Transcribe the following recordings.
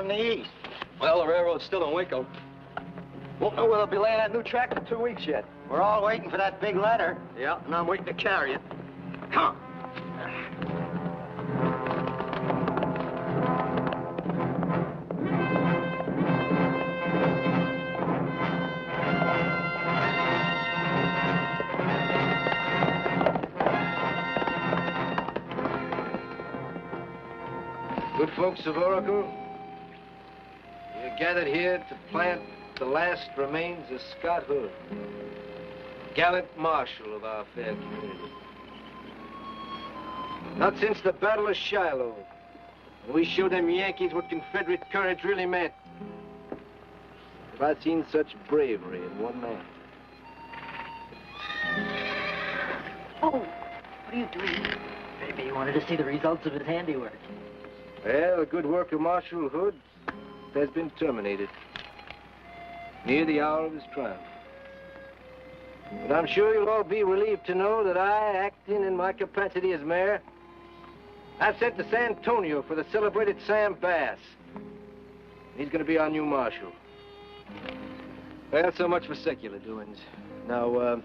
from the east. Well, the railroad's still in Waco. Won't know where they'll be laying that new track for 2 weeks yet. We're all waiting for that big letter. Yeah, and I'm waiting to carry it. Come on. Good folks of Oracle, you're gathered here to plant the last remains of Scott Hood, gallant marshal of our fair community. Not since the Battle of Shiloh, when we showed them Yankees what Confederate courage really meant, have I seen such bravery in one man. Oh, what are you doing? Maybe you wanted to see the results of his handiwork. Well, the good work of Marshal Hood has been terminated near the hour of his triumph. But I'm sure you'll all be relieved to know that I, acting in my capacity as mayor, I've sent to San Antonio for the celebrated Sam Bass. He's going to be our new marshal. Well, so much for secular doings. Now,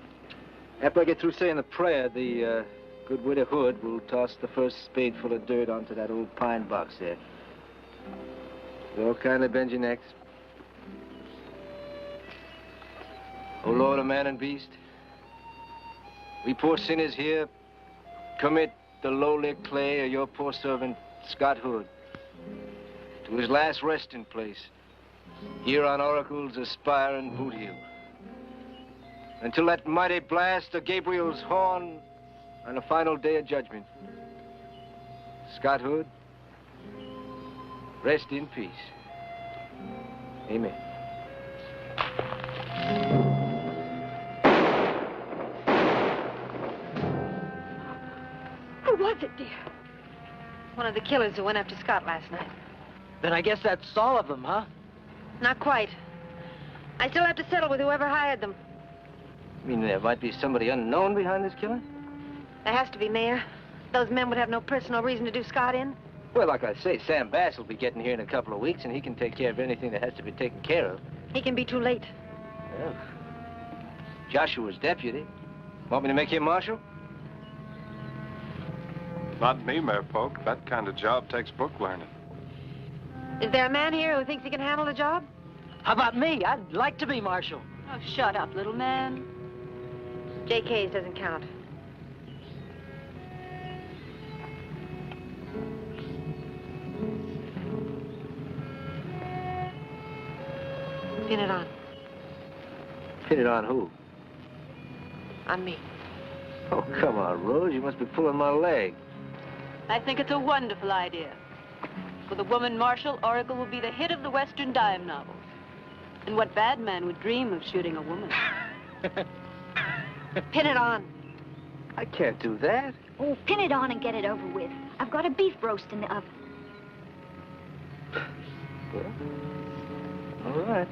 after I get through saying the prayer, the good widow Hood will toss the first spadeful of dirt onto that old pine box there. You'll kindly bend your necks. O Lord of man and beast, we poor sinners here commit the lowly clay of your poor servant, Scott Hood, to his last resting place here on Oracle's aspiring boot heel. Until that mighty blast of Gabriel's horn on the final day of judgment. Scott Hood, rest in peace. Amen. Who was it, dear? One of the killers who went after Scott last night. Then I guess that's all of them, huh? Not quite. I still have to settle with whoever hired them. You mean there might be somebody unknown behind this killing? There has to be, Mayor. Those men would have no personal reason to do Scott in. Well, like I say, Sam Bass will be getting here in a couple of weeks, and he can take care of anything that has to be taken care of. He can be too late. Well, Joshua's deputy. Want me to make him marshal? Not me, Mayor Polk. That kind of job takes book learning. Is there a man here who thinks he can handle the job? How about me? I'd like to be marshal. Oh, shut up, little man. JK's doesn't count. Pin it on. Pin it on who? On me. Oh, come on, Rose. You must be pulling my leg. I think it's a wonderful idea. With a woman marshal, Oracle will be the hit of the Western dime novels. And what bad man would dream of shooting a woman? Pin it on. I can't do that. Oh, pin it on and get it over with. I've got a beef roast in the oven. Well, all right.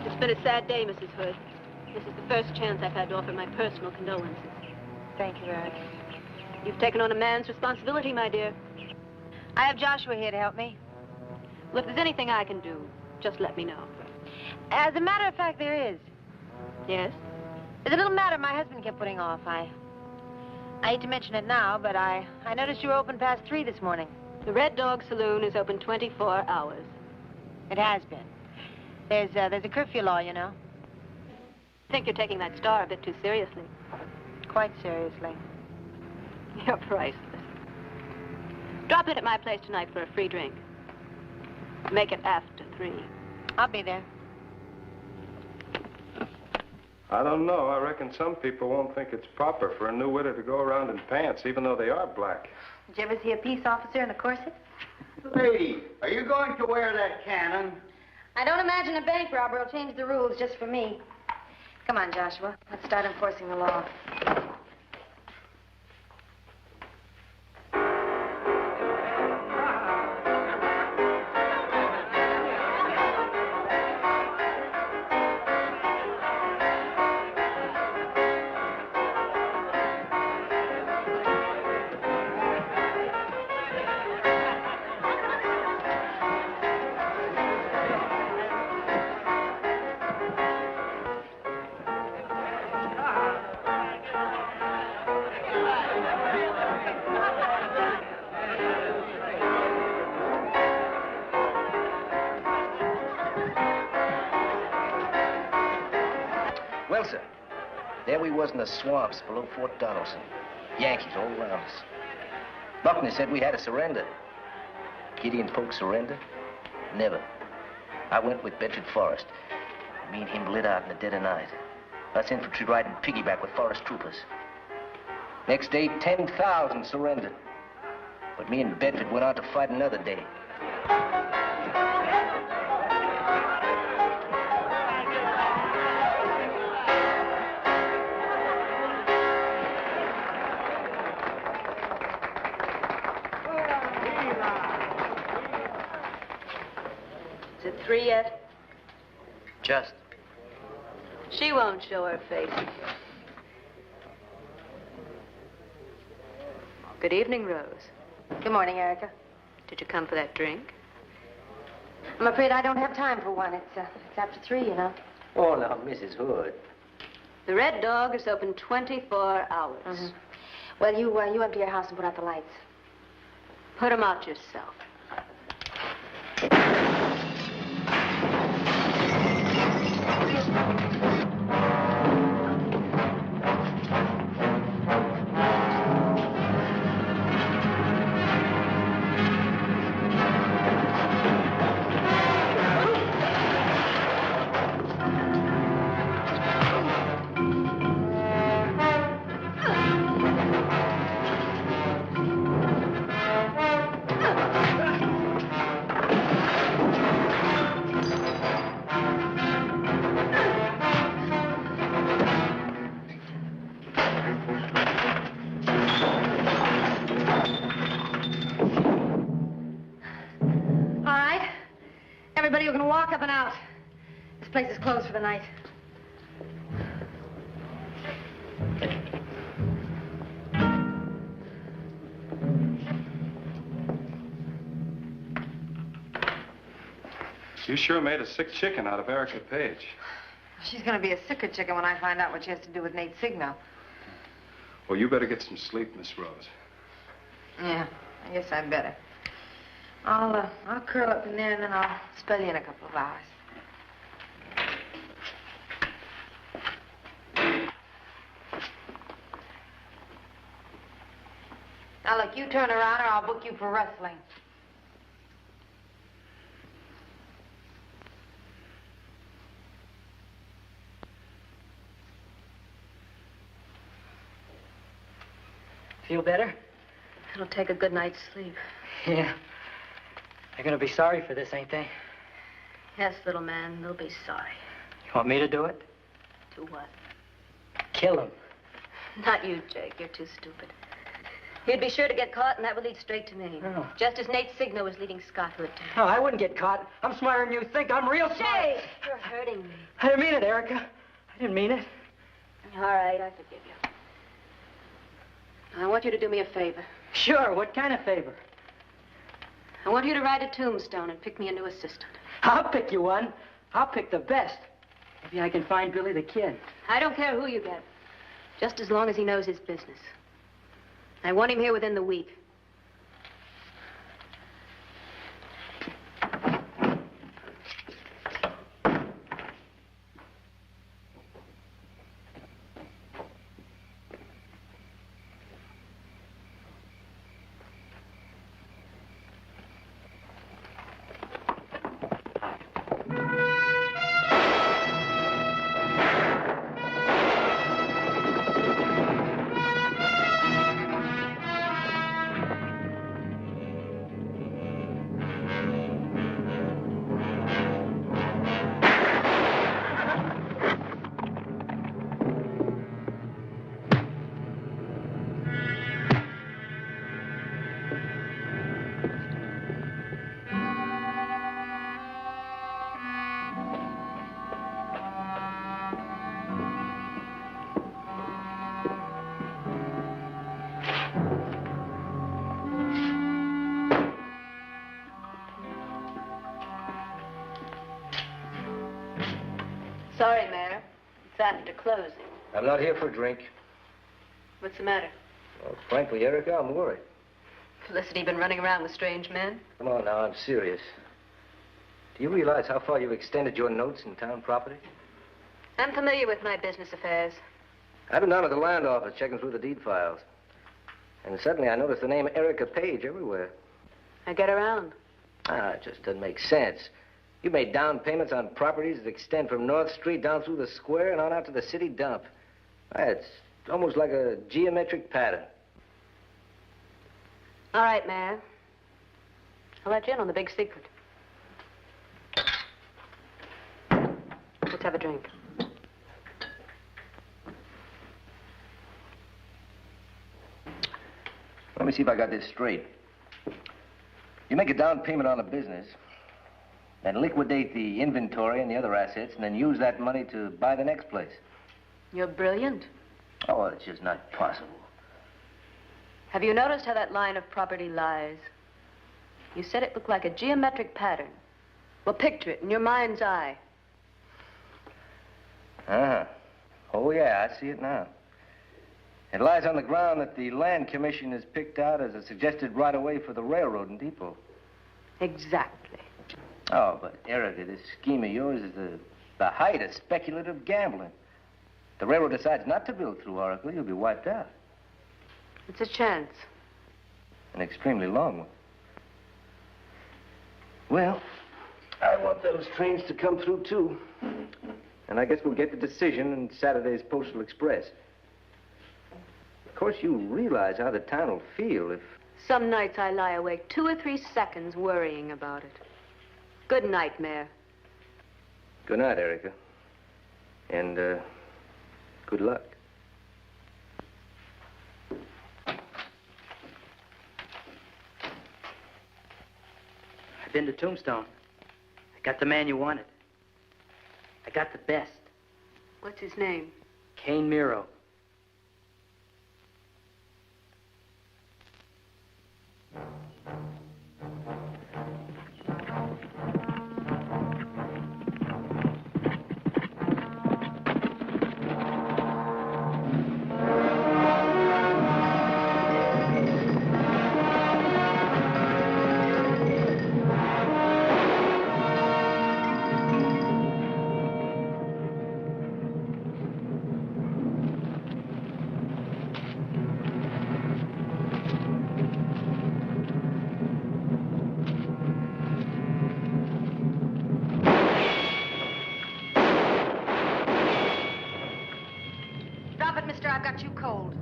It's been a sad day, Mrs. Hood. This is the first chance I've had to offer my personal condolences. Thank you, Eric. You've taken on a man's responsibility, my dear. I have Joshua here to help me. Well, if there's anything I can do, just let me know. As a matter of fact, there is. Yes? There's a little matter my husband kept putting off. I hate to mention it now, but I noticed you were open past 3 this morning. The Red Dog Saloon is open 24 hours. It has been. There's a curfew law, you know. I think you're taking that star a bit too seriously. Quite seriously. You're priceless. Drop in at my place tonight for a free drink. Make it after 3. I'll be there. I don't know. I reckon some people won't think it's proper for a new widow to go around in pants, even though they are black. Did you ever see a peace officer in a corset? Lady, are you going to wear that cannon? I don't imagine a bank robber will change the rules just for me. Come on, Joshua. Let's start enforcing the law. Tulsa. There we was in the swamps below Fort Donelson. Yankees all around us. Buckner said we had to surrender. Gideon Polk surrender? Never. I went with Bedford Forrest. Me and him lit out in the dead of night. Us infantry riding piggyback with Forrest troopers. Next day, 10,000 surrendered. But me and Bedford went out to fight another day. Is it 3 yet? Just. She won't show her face. Good evening, Rose. Good morning, Erica. Did you come for that drink? I'm afraid I don't have time for one. It's after 3, you know. Oh, now, Mrs. Hood. The Red Dog is open 24 hours. Mm-hmm. Well, you empty your house and put out the lights. Put 'em out yourself. Everybody, you're going to walk up and out. This place is closed for the night. You sure made a sick chicken out of Erica Page. She's going to be a sicker chicken when I find out what she has to do with Nate Signo. Well, you better get some sleep, Miss Rose. Yeah, I guess I'd better. I'll curl up in there and then I'll spell you in a couple of hours. Now, look, you turn around or I'll book you for wrestling. Feel better? It'll take a good night's sleep. Yeah. They're gonna be sorry for this, ain't they? Yes, little man, they'll be sorry. You want me to do it? To what? Kill him. Not you, Jake. You're too stupid. He'd be sure to get caught, and that would lead straight to me. Oh. Just as Nate Signo was leading Scott Hood to me. No, I wouldn't get caught. I'm smarter than you think. I'm real smart. Jake, you're hurting me. I didn't mean it, Erica. I didn't mean it. All right, I forgive you. I want you to do me a favor. Sure, what kind of favor? I want you to write a tombstone and pick me a new assistant. I'll pick you one. I'll pick the best. Maybe I can find Billy the Kid. I don't care who you get, just as long as he knows his business. I want him here within the week. Sorry, Mayor. It's after closing. I'm not here for a drink. What's the matter? Well, frankly, Erica, I'm worried. Felicity been running around with strange men? Come on now, I'm serious. Do you realize how far you've extended your notes in town property? I'm familiar with my business affairs. I've been down to the land office checking through the deed files. And suddenly I noticed the name Erica Page everywhere. I get around. It just doesn't make sense. You made down payments on properties that extend from North Street down through the square and on out to the city dump. It's almost like a geometric pattern. All right, Mayor. I'll let you in on the big secret. Let's have a drink. Let me see if I got this straight. You make a down payment on a business, then liquidate the inventory and the other assets, and then use that money to buy the next place. You're brilliant. Oh, it's just not possible. Have you noticed how that line of property lies? You said it looked like a geometric pattern. Well, picture it in your mind's eye. Uh-huh. Oh, yeah, I see it now. It lies on the ground that the Land Commission has picked out as a suggested right-of-way for the railroad and depot. Exactly. Oh, but Erica, this scheme of yours is the height of speculative gambling. If the railroad decides not to build through Oracle, you'll be wiped out. It's a chance. An extremely long one. Well, I want those trains to come through, too. And I guess we'll get the decision in Saturday's Postal Express. Of course, you realize how the town will feel if... Some nights I lie awake 2 or 3 seconds worrying about it. Good night, Mayor. Good night, Erica. And, good luck. I've been to Tombstone. I got the man you wanted. I got the best. What's his name? Kane Miro. I've got you cold.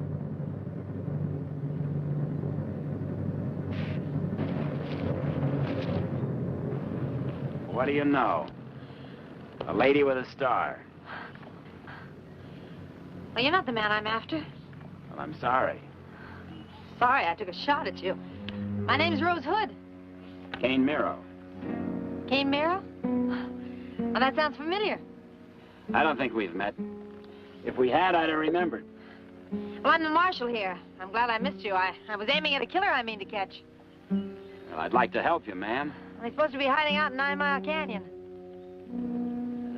What do you know? A lady with a star. Well, you're not the man I'm after. Well, I'm sorry. Sorry, I took a shot at you. My name's Rose Hood. Kane Miro. Kane Miro? Well, that sounds familiar. I don't think we've met. If we had, I'd have remembered. Well, I'm the marshal here. I'm glad I missed you. I was aiming at a killer I mean to catch. Well, I'd like to help you, ma'am. Well, he's supposed to be hiding out in 9 Mile Canyon.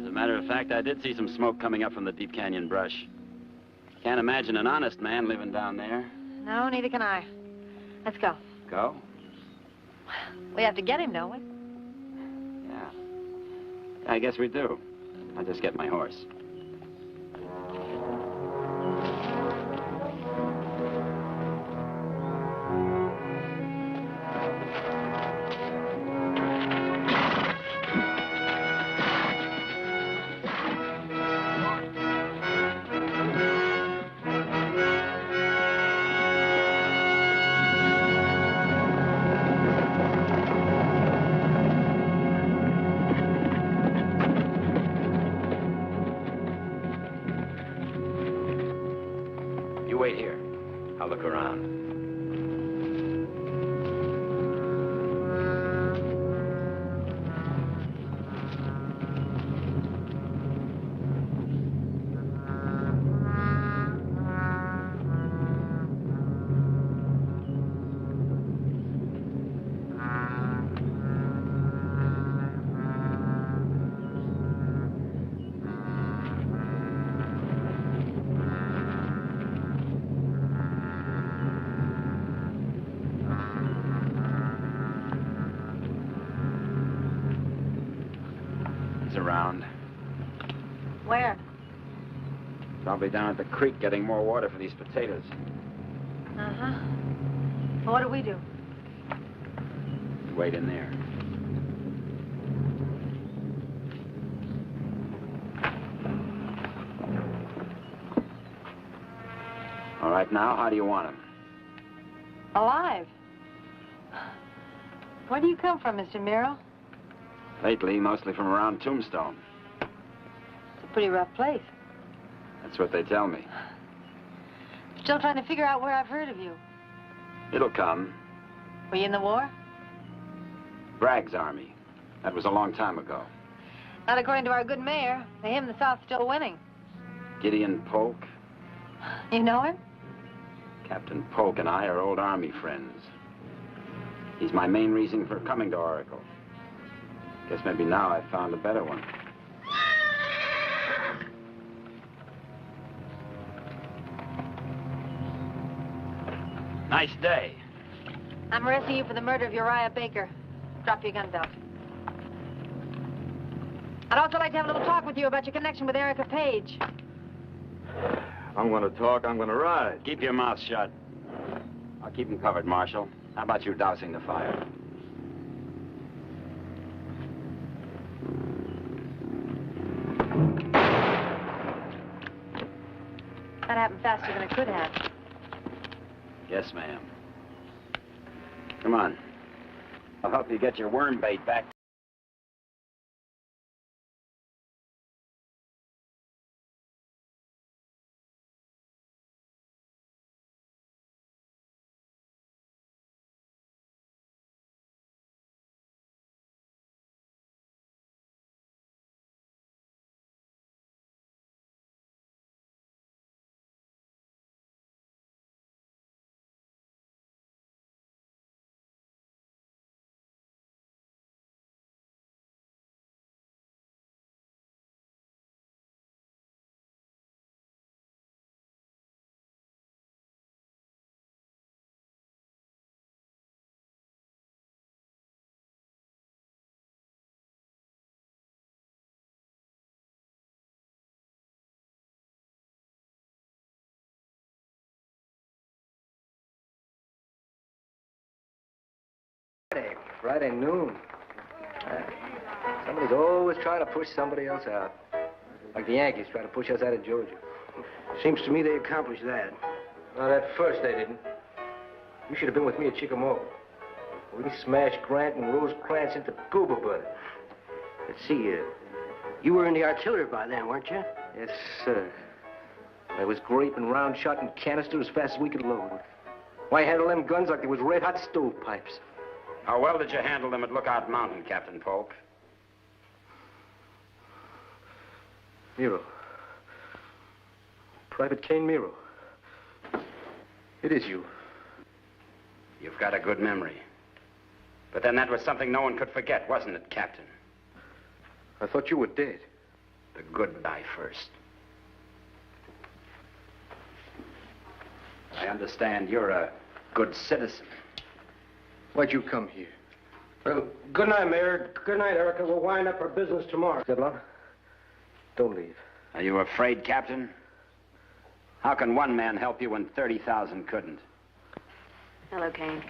As a matter of fact, I did see some smoke coming up from the Deep Canyon brush. Can't imagine an honest man living down there. No, neither can I. Let's go. Go? We have to get him, don't we? Yeah. I guess we do. I'll just get my horse. Wait here. I'll look around. Where? Probably down at the creek getting more water for these potatoes. Uh-huh. Well, what do we do? Wait in there. All right, now, how do you want him? Alive. Where do you come from, Mr. Miro? Lately, mostly from around Tombstone. It's a pretty rough place. That's what they tell me. Still trying to figure out where I've heard of you. It'll come. Were you in the war? Bragg's army. That was a long time ago. Not according to our good mayor. To him, the South's still winning. Gideon Polk. You know him? Captain Polk and I are old army friends. He's my main reason for coming to Oracle. Guess maybe now I've found a better one. Nice day. I'm arresting you for the murder of Uriah Baker. Drop your gun belt. I'd also like to have a little talk with you about your connection with Erica Page. I'm going to talk, I'm going to ride. Keep your mouth shut. I'll keep him covered, Marshal. How about you dousing the fire? That happened faster than it could have. Yes, ma'am. Come on. I'll help you get your worm bait back. Friday noon. Somebody's always trying to push somebody else out. Like the Yankees try to push us out of Georgia. Seems to me they accomplished that. Not at first they didn't. You should have been with me at Chickamauga. We smashed Grant and Rosecrans into goober butter. Let's see, you were in the artillery by then, weren't you? Yes, sir. I was graping round shot and canister as fast as we could load. Why, I handled them guns like they was red-hot stovepipes. How well did you handle them at Lookout Mountain, Captain Polk? Miro. Private Kane Miro. It is you. You've got a good memory. But then that was something no one could forget, wasn't it, Captain? I thought you were dead. The goodbye first. I understand you're a good citizen. Why'd you come here? Well, good night, Mayor. Good night, Erica. We'll wind up our business tomorrow. Stedlon, don't leave. Are you afraid, Captain? How can one man help you when 30,000 couldn't? Hello, Kane.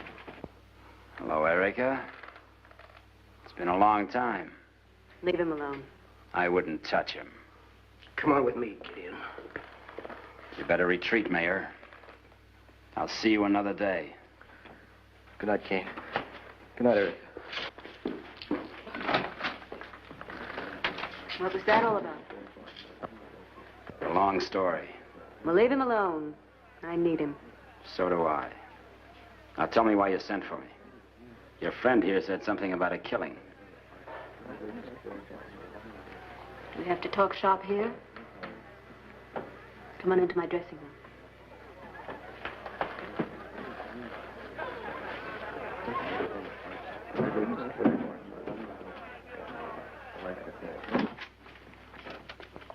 Hello, Erica. It's been a long time. Leave him alone. I wouldn't touch him. Come on with me, Gideon. You better retreat, Mayor. I'll see you another day. Good night, Kane. Good night, Eric. What was that all about? A long story. Well, leave him alone. I need him. So do I. Now tell me why you sent for me. Your friend here said something about a killing. Do we have to talk shop here? Come on into my dressing room.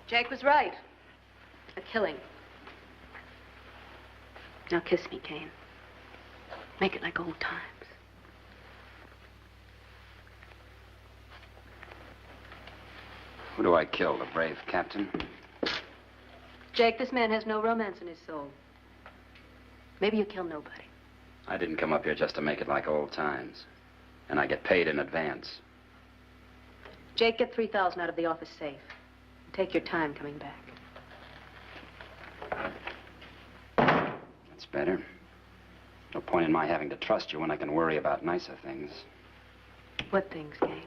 Jake was right. A killing. Now kiss me, Kane. Make it like old times. Who do I kill, the brave captain? Jake, this man has no romance in his soul. Maybe you kill nobody. I didn't come up here just to make it like old times. And I get paid in advance. Jake, get $3,000 out of the office safe. Take your time coming back. That's better. No point in my having to trust you when I can worry about nicer things. What things, Kane?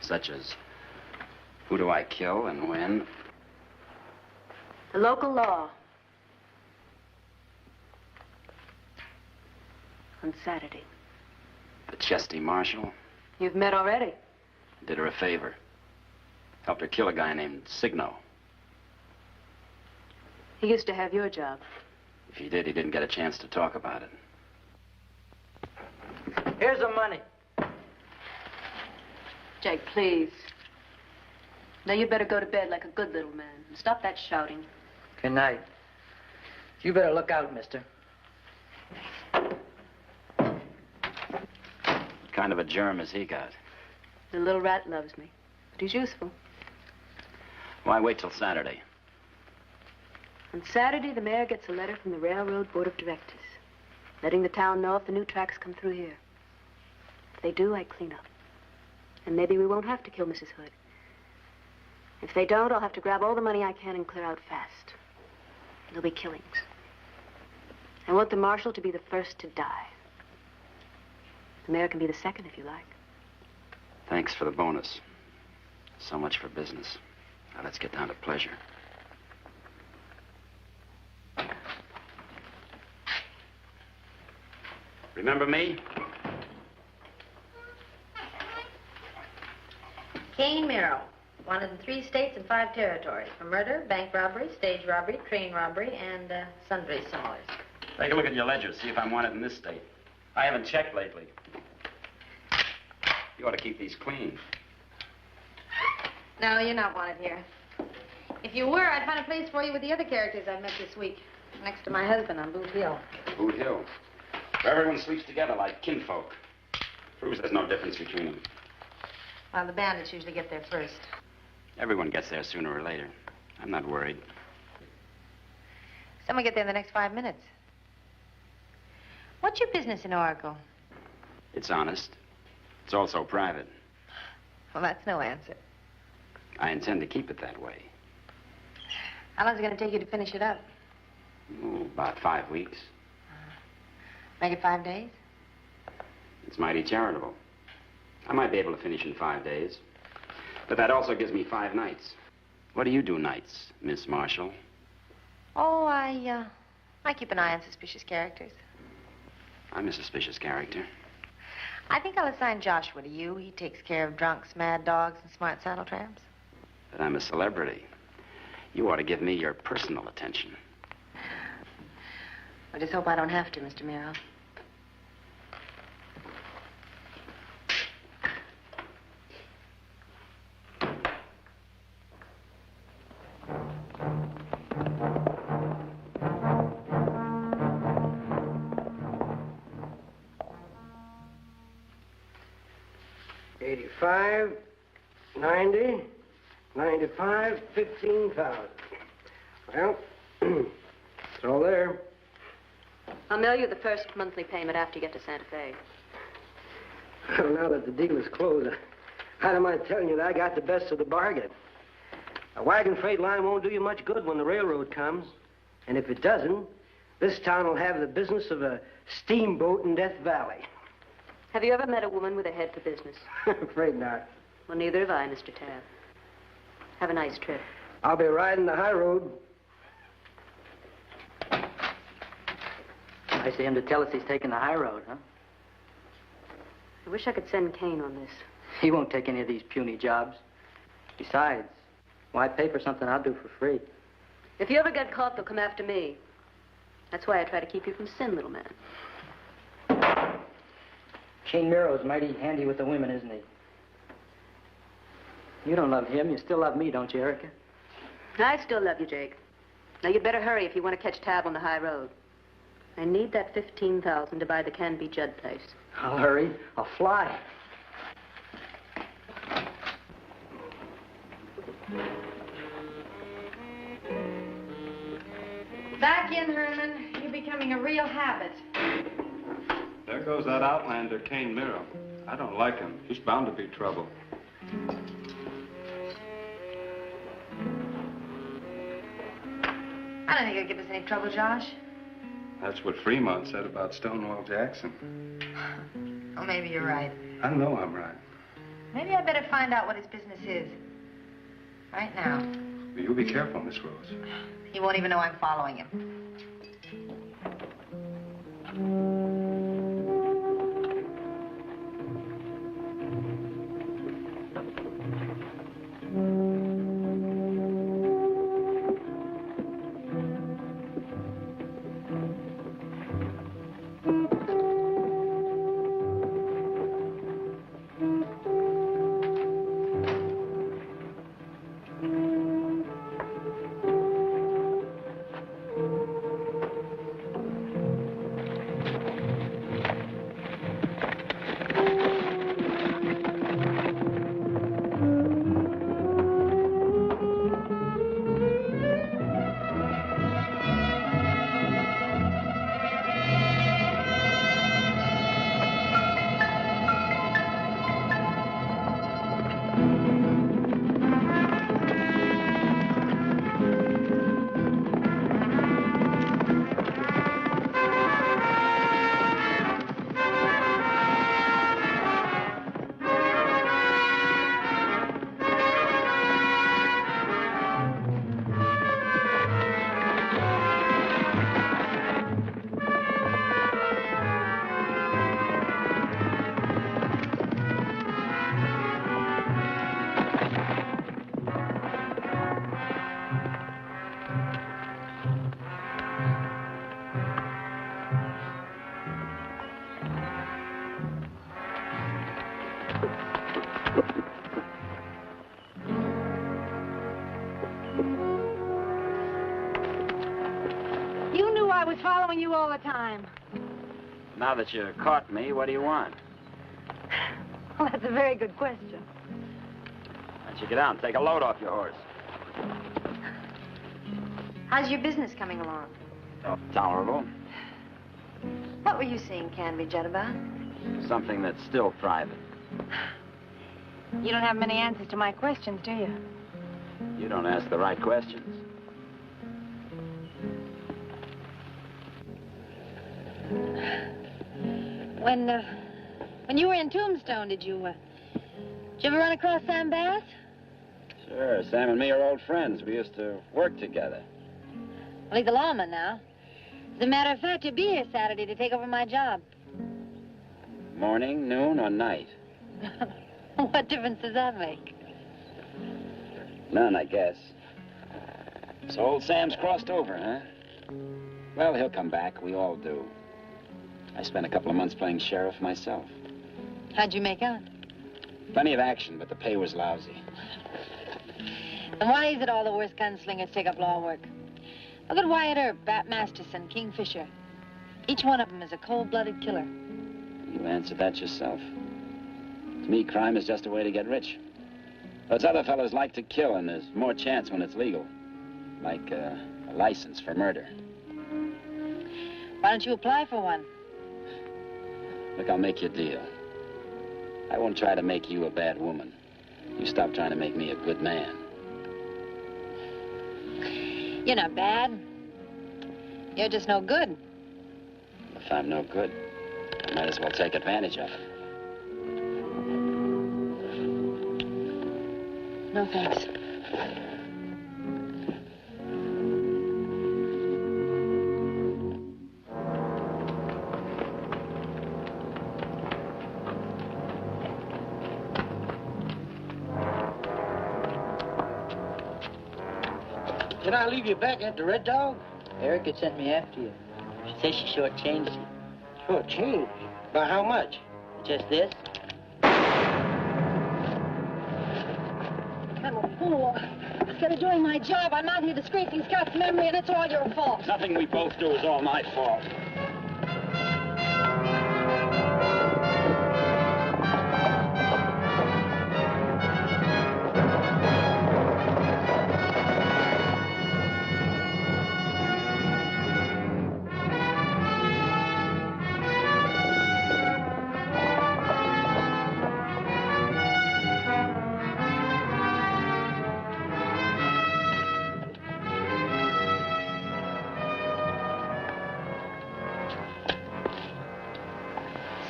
Such as, who do I kill and when? The local law. On Saturday. The Chesty Marshal? You've met already. Did her a favor. Helped her kill a guy named Signo. He used to have your job. If he did, he didn't get a chance to talk about it. Here's the money. Jake, please. Now you'd better go to bed like a good little man. And stop that shouting. Good night. You better look out, mister. What kind of a germ has he got? The little rat loves me. But he's useful. Why wait till Saturday? On Saturday, the mayor gets a letter from the Railroad Board of Directors, letting the town know if the new tracks come through here. If they do, I clean up. And maybe we won't have to kill Mrs. Hood. If they don't, I'll have to grab all the money I can and clear out fast. There'll be killings. I want the marshal to be the first to die. The mayor can be the second if you like. Thanks for the bonus. So much for business. Now let's get down to pleasure. Remember me? Kane Merrill, wanted in 3 states and 5 territories for murder, bank robbery, stage robbery, train robbery, and sundry similars. Take a look at your ledger. See if I'm wanted in this state. I haven't checked lately. You ought to keep these clean. No, you're not wanted here. If you were, I'd find a place for you with the other characters I've met this week, next to my husband on Boot Hill. Boot Hill. Where everyone sleeps together like kinfolk. Proves there's no difference between them. Well, the bandits usually get there first. Everyone gets there sooner or later. I'm not worried. Some will get there in the next 5 minutes. What's your business in Oracle? It's honest. It's also private. Well, that's no answer. I intend to keep it that way. How long is it going to take you to finish it up? Oh, about 5 weeks. Make it 5 days? It's mighty charitable. I might be able to finish in 5 days. But that also gives me 5 nights. What do you do nights, Miss Marshall? Oh, I keep an eye on suspicious characters. I'm a suspicious character. I think I'll assign Joshua to you. He takes care of drunks, mad dogs, and smart saddle tramps. But I'm a celebrity. You ought to give me your personal attention. I just hope I don't have to, Mr. Merrill. $85, $90, $95, $15,000. Well, it's all there. I'll mail you the first monthly payment after you get to Santa Fe. Well, now that the deal is closed, I don't mind telling you that I got the best of the bargain. A wagon freight line won't do you much good when the railroad comes. And if it doesn't, this town will have the business of a steamboat in Death Valley. Have you ever met a woman with a head for business? Afraid not. Well, neither have I, Mr. Tabb. Have a nice trip. I'll be riding the high road. I see him to tell us he's taking the high road, huh? I wish I could send Kane on this. He won't take any of these puny jobs. Besides, why pay for something I'll do for free? If you ever get caught, they'll come after me. That's why I try to keep you from sin, little man. Kane Merrill's mighty handy with the women, isn't he? You don't love him. You still love me, don't you, Erica? I still love you, Jake. Now, you'd better hurry if you want to catch Tab on the high road. I need that $15,000 to buy the Canby Judd place. I'll hurry. I'll fly. Back in, Herman. You're becoming a real habit. There goes that outlander, Kane Miro. I don't like him. He's bound to be trouble. I don't think he'll give us any trouble, Josh. That's what Fremont said about Stonewall Jackson. Oh, maybe you're right. I know I'm right. Maybe I better find out what his business is. Right now. Well, you be careful, Miss Rose. He won't even know I'm following him. I was following you all the time. Now that you caught me, what do you want? Well, that's a very good question. Why don't you get down, take a load off your horse. How's your business coming along? Oh, tolerable. What were you seeing Canby Jet about? Something that's still private. You don't have many answers to my questions, do you? You don't ask the right questions. When you were in Tombstone, did you ever run across Sam Bass? Sure, Sam and me are old friends. We used to work together. Well, he's a lawman now. As a matter of fact, he'll be here Saturday to take over my job. Morning, noon, or night? What difference does that make? None, I guess. So old Sam's crossed over, huh? Well, he'll come back. We all do. I spent a couple of months playing sheriff myself. How'd you make out? Plenty of action, but the pay was lousy. And why is it all the worst gunslingers take up law work? Look at Wyatt Earp, Bat Masterson, Kingfisher. Each one of them is a cold-blooded killer. You answered that yourself. To me, crime is just a way to get rich. Those other fellas like to kill, and there's more chance when it's legal. Like a license for murder. Why don't you apply for one? Look, I'll make you a deal. I won't try to make you a bad woman. You stop trying to make me a good man. You're not bad. You're just no good. If I'm no good, I might as well take advantage of it. No thanks. Did I leave you back at the Red Dog? Erica sent me after you. She says she shortchanged you. Sure, change. By how much? Just this? I'm a fool. Instead of doing my job, I'm out here to scrape these cops' memory, and it's all your fault. Nothing we both do is all my fault.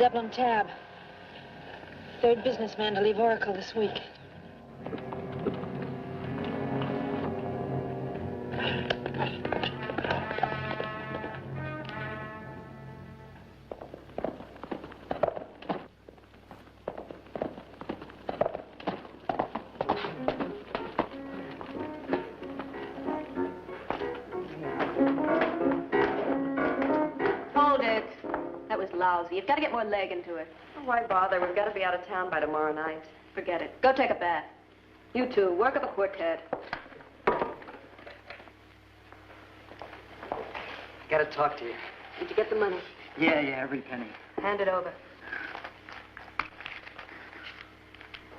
Zeppelin tab. Third businessman to leave Oracle this week. Lousy. You've got to get more leg into it. Oh, why bother? We've got to be out of town by tomorrow night. Forget it. Go take a bath. You two, work up a quartet. Gotta talk to you. Did you get the money? Yeah, every penny. Hand it over.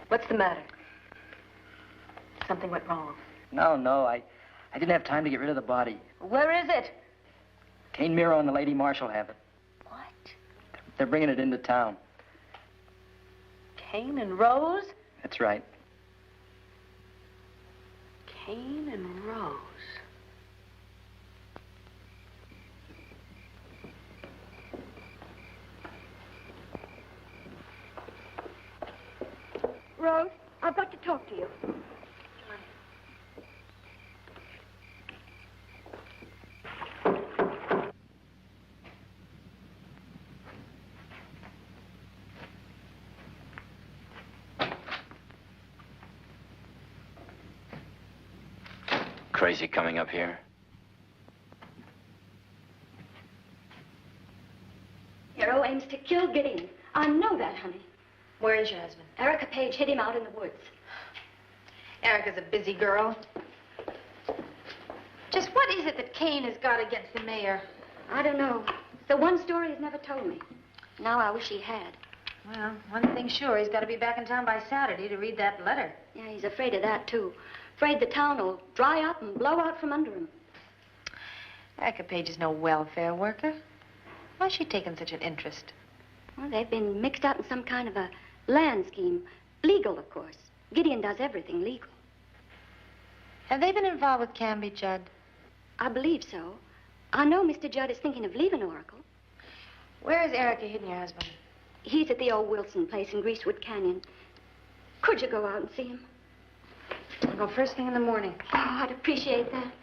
What's the matter? Something went wrong. No, I didn't have time to get rid of the body. Where is it? Kane Miro and the Lady Marshal have it. What? They're bringing it into town. Kane and Rose? That's right. Kane and Rose. Rose, I've got to talk to you. Crazy coming up here. Hero aims to kill Gideon. I know that, honey. Where is your husband? Erica Page hid him out in the woods. Erica's a busy girl. Just what is it that Kane has got against the mayor? I don't know. It's the one story he's never told me. Now I wish he had. Well, one thing's sure, he's got to be back in town by Saturday to read that letter. Yeah, he's afraid of that, too. Afraid the town will dry up and blow out from under him. Erica Page is no welfare worker. Why's she taking such an interest? Well, they've been mixed up in some kind of a land scheme. Legal, of course. Gideon does everything legal. Have they been involved with Canby, Judd? I believe so. I know Mr. Judd is thinking of leaving Oracle. Where is Erica hidden, your husband? He's at the old Wilson place in Greasewood Canyon. Could you go out and see him? I'll go first thing in the morning. Oh, I'd appreciate that.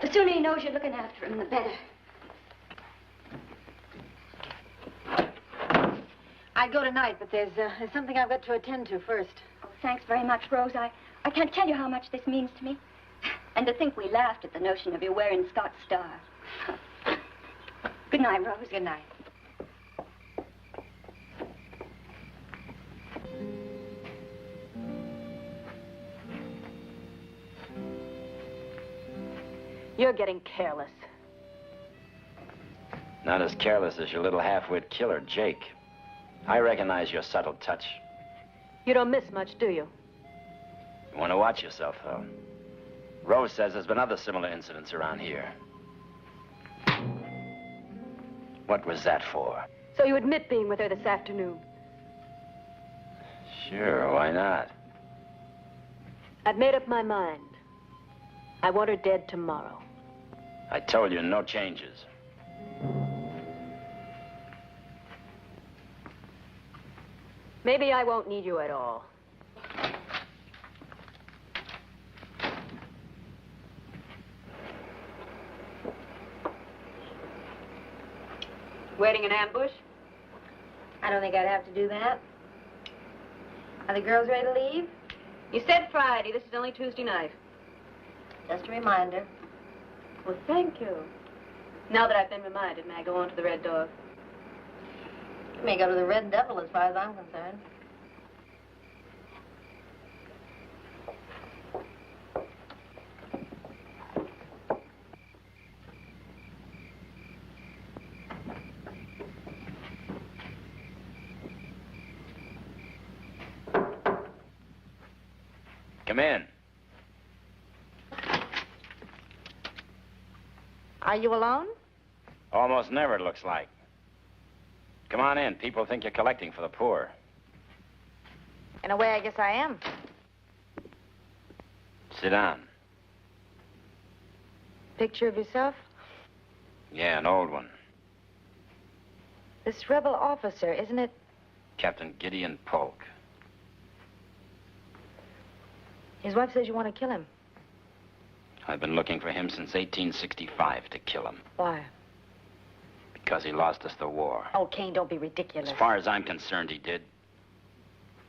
The sooner he knows you're looking after him, the better. I'd go tonight, but there's something I've got to attend to first. Oh, thanks very much, Rose. I can't tell you how much this means to me. And to think we laughed at the notion of you wearing Scott's star. Good night, Rose. Good night. You're getting careless. Not as careless as your little half-wit killer, Jake. I recognize your subtle touch. You don't miss much, do you? You want to watch yourself, though. Rose says there's been other similar incidents around here. What was that for? So you admit being with her this afternoon? Sure, why not? I've made up my mind. I want her dead tomorrow. I told you, no changes. Maybe I won't need you at all. Waiting in ambush? I don't think I'd have to do that. Are the girls ready to leave? You said Friday. This is only Tuesday night. Just a reminder. Well, thank you. Now that I've been reminded, may I go on to the Red Dog? You may go to the Red Devil as far as I'm concerned. Come in. Are you alone? Almost never, it looks like. Come on in. People think you're collecting for the poor. In a way, I guess I am. Sit down. Picture of yourself? Yeah, an old one. This rebel officer, isn't it? Captain Gideon Polk. His wife says you want to kill him. I've been looking for him since 1865 to kill him. Why? Because he lost us the war. Oh, Kane, don't be ridiculous. As far as I'm concerned, he did.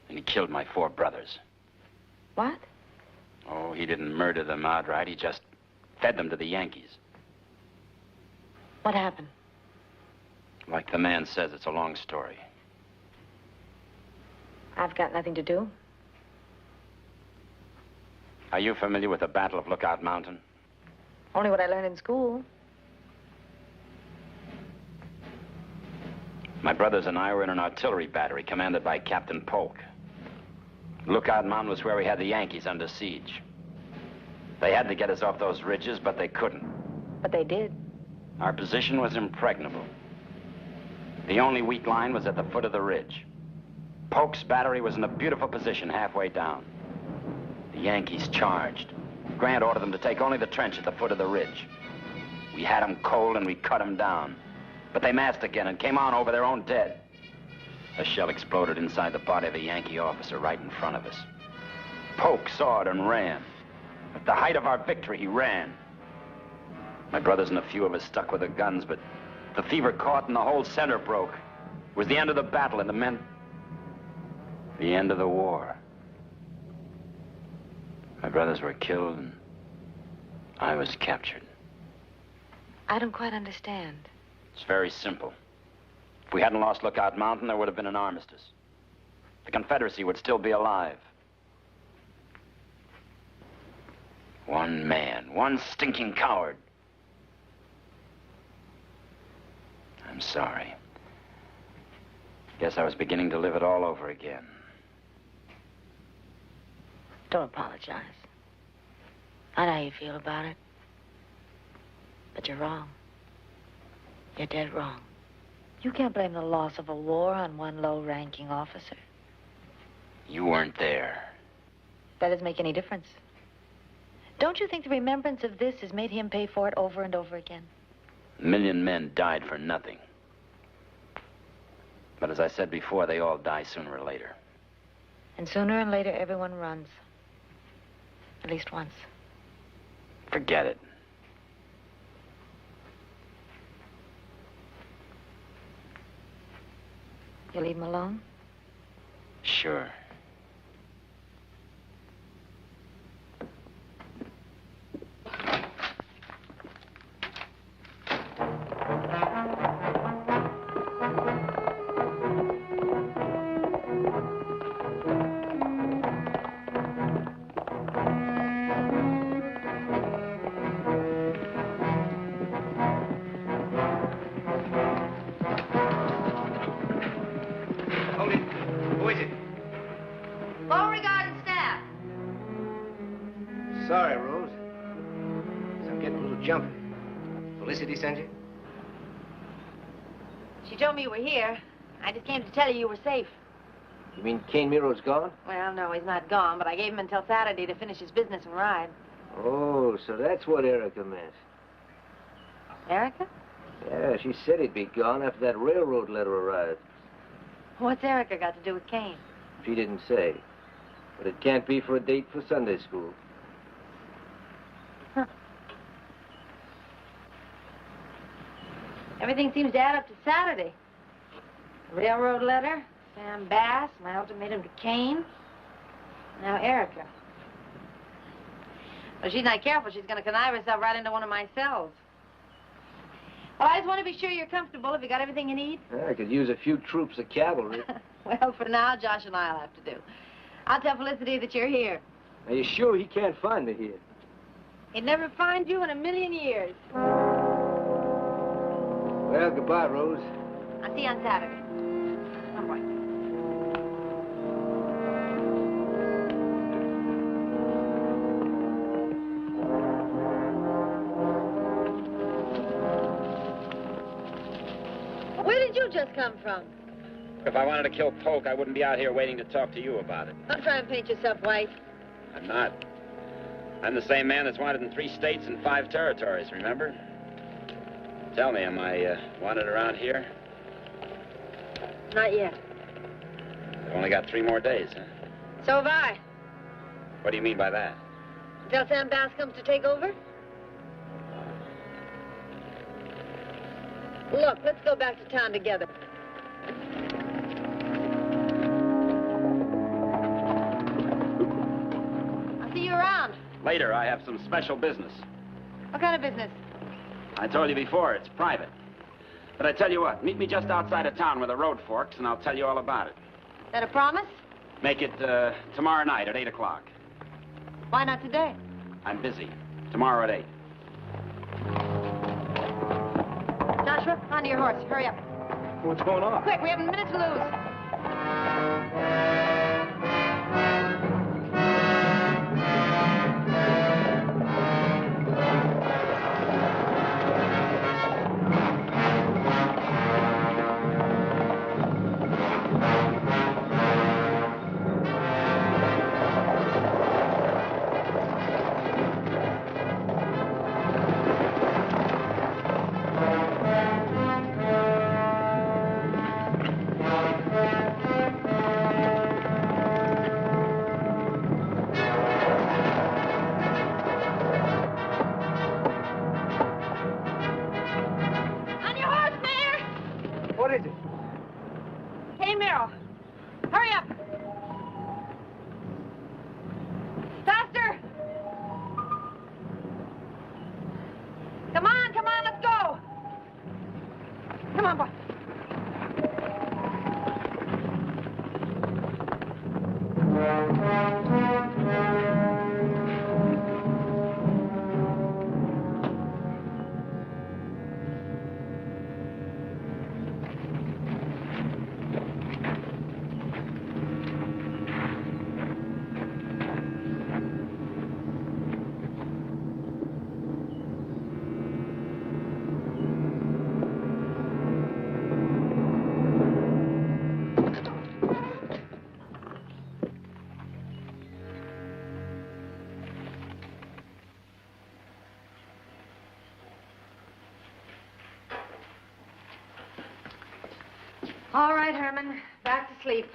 And he killed my 4 brothers. What? Oh, he didn't murder them outright. He just fed them to the Yankees. What happened? Like the man says, it's a long story. I've got nothing to do. Are you familiar with the Battle of Lookout Mountain? Only what I learned in school. My brothers and I were in an artillery battery commanded by Captain Polk. Lookout Mountain was where we had the Yankees under siege. They had to get us off those ridges, but they couldn't. But they did. Our position was impregnable. The only weak line was at the foot of the ridge. Polk's battery was in a beautiful position halfway down. The Yankees charged. Grant ordered them to take only the trench at the foot of the ridge. We had them cold and we cut them down. But they massed again and came on over their own dead. A shell exploded inside the body of a Yankee officer right in front of us. Polk saw it and ran. At the height of our victory, he ran. My brothers and a few of us stuck with the guns, but the fever caught and the whole center broke. It was the end of the battle, and it meant the end of the war. My brothers were killed, and I was captured. I don't quite understand. It's very simple. If we hadn't lost Lookout Mountain, there would have been an armistice. The Confederacy would still be alive. One man, one stinking coward. I'm sorry. Guess I was beginning to live it all over again. Don't apologize. I know how you feel about it. But you're wrong. You're dead wrong. You can't blame the loss of a war on one low-ranking officer. You weren't there. That doesn't make any difference. Don't you think the remembrance of this has made him pay for it over and over again? 1 million men died for nothing. But as I said before, they all die sooner or later. And sooner and later, everyone runs. At least once. Forget it. You leave him alone? Sure. Sorry, Rose. I'm getting a little jumpy. Felicity sent you? She told me you were here. I just came to tell you were safe. You mean Kane Miro's gone? Well, no, he's not gone, but I gave him until Saturday to finish his business and ride. Oh, so that's what Erica meant. Erica? Yeah, she said he'd be gone after that railroad letter arrived. What's Erica got to do with Kane? She didn't say. But it can't be for a date for Sunday school. Huh. Everything seems to add up to Saturday. The railroad letter, Sam Bass, my ultimatum to Kane. Now Erica. Well, she's not careful. She's going to connive herself right into one of my cells. Well, I just want to be sure you're comfortable. Have you got everything you need? I could use a few troops of cavalry. Well, for now, Josh and I'll have to do. I'll tell Felicity that you're here. Are you sure he can't find me here? He'd never find you in a million years. Well, goodbye, Rose. I'll see you on Saturday. Come on. Where did you just come from? If I wanted to kill Polk, I wouldn't be out here waiting to talk to you about it. Don't try and paint yourself white. I'm not. I'm the same man that's wanted in 3 states and 5 territories, remember? Tell me, am I wanted around here? Not yet. We've only got 3 more days, huh? So have I. What do you mean by that? Until Sam Bass comes to take over? Look, let's go back to town together. I'll see you around. Later, I have some special business. What kind of business? I told you before, it's private. But I tell you what, meet me just outside of town where the road forks, and I'll tell you all about it. Is that a promise? Make it tomorrow night at 8 o'clock. Why not today? I'm busy. Tomorrow at 8. Joshua, onto your horse. Hurry up. What's going on? Quick, we have a minute to lose. All right, Herman. Back to sleep.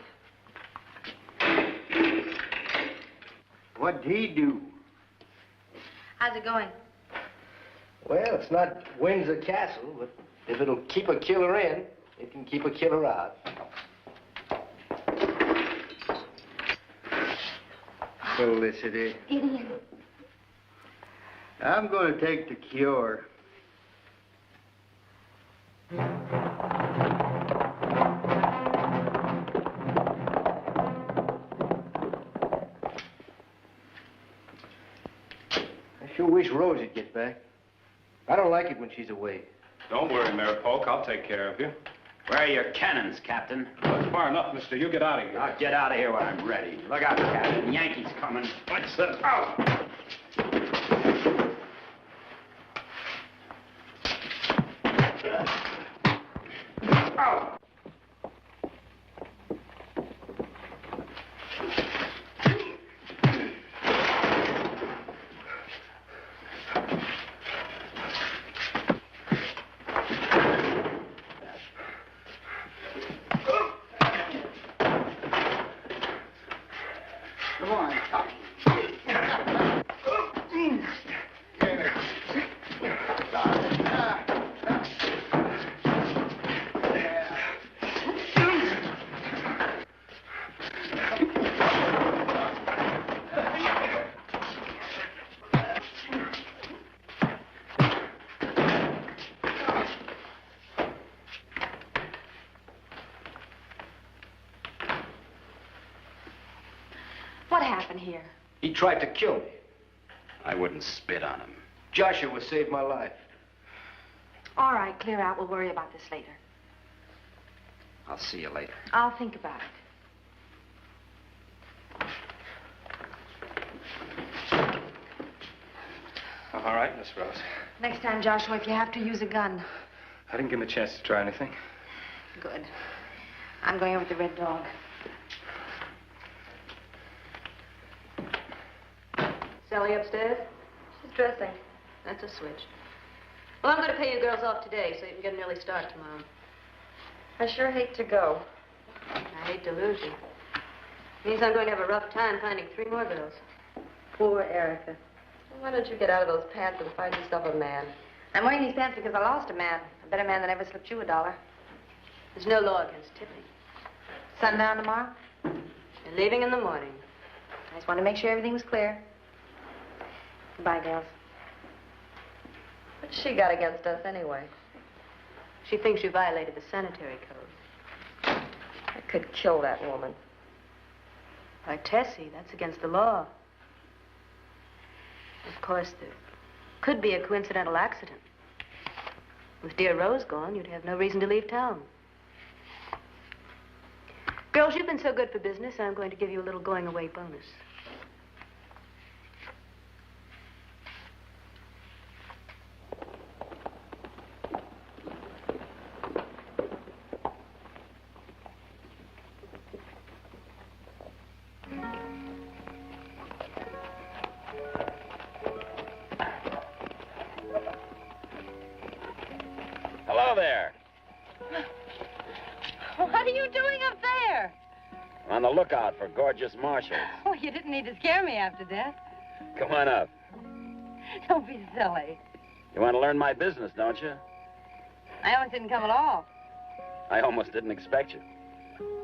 What'd he do? How's it going? Well, it's not Windsor Castle, but if it'll keep a killer in, it can keep a killer out. Felicity. Idiot. I'm going to take the cure. I sure wish Rosie'd get back. I don't like it when she's away. Don't worry, Mayor Polk. I'll take care of you. Where are your cannons, Captain? That's far enough, mister. You get out of here. I'll get out of here when I'm ready. Look out, Captain. Yankees coming. What's the... Oh! Oh! What happened here? He tried to kill me. I wouldn't spit on him. Joshua saved my life. All right, clear out. We'll worry about this later. I'll see you later. I'll think about it. All right, Miss Rose. Next time, Joshua, if you have to use a gun. I didn't give him a chance to try anything. Good. I'm going over with the Red Dog. Sally upstairs? She's dressing. That's a switch. Well, I'm going to pay you girls off today so you can get an early start tomorrow. I sure hate to go. hate to lose you. Means I'm going to have a rough time finding 3 more girls. Poor Erica. Why don't you get out of those pants and find yourself a man? I'm wearing these pants because I lost a man. A better man than ever slipped you $1. There's no law against tipping. Sundown tomorrow? They're leaving in the morning. I just wanted to make sure everything was clear. Goodbye, girls. What's she got against us anyway? She thinks you violated the sanitary code. I could kill that woman. Why, Tessie, that's against the law. Of course, there could be a coincidental accident. With dear Rose gone, you'd have no reason to leave town. Girls, you've been so good for business, I'm going to give you a little going-away bonus. Hello there. What are you doing up there? I'm on the lookout for gorgeous marshals. Oh, you didn't need to scare me after death. Come on up. Don't be silly. You want to learn my business, don't you? I almost didn't come at all. I almost didn't expect you.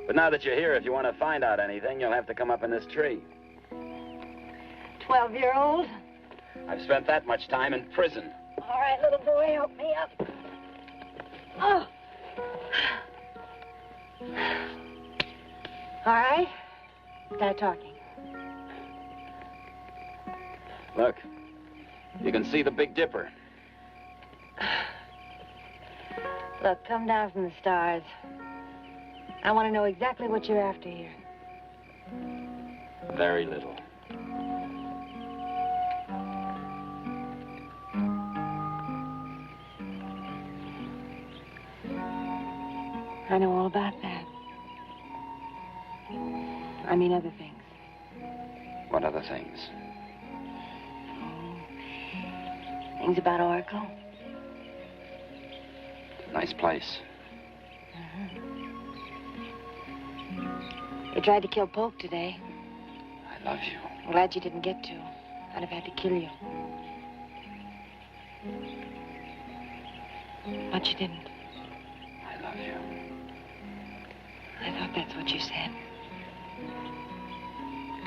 But now that you're here, if you want to find out anything, you'll have to come up in this tree. 12-year-old? I've spent that much time in prison. All right, little boy, help me up. Oh. All right. Start talking. Look, you can see the Big Dipper. Look, come down from the stars. I want to know exactly what you're after here. Very little. I know all about that. I mean other things. What other things? Things about Oracle. It's a nice place. You tried to kill Polk today. I love you. I'm glad you didn't get to. I'd have had to kill you. But you didn't. I love you. I thought that's what you said.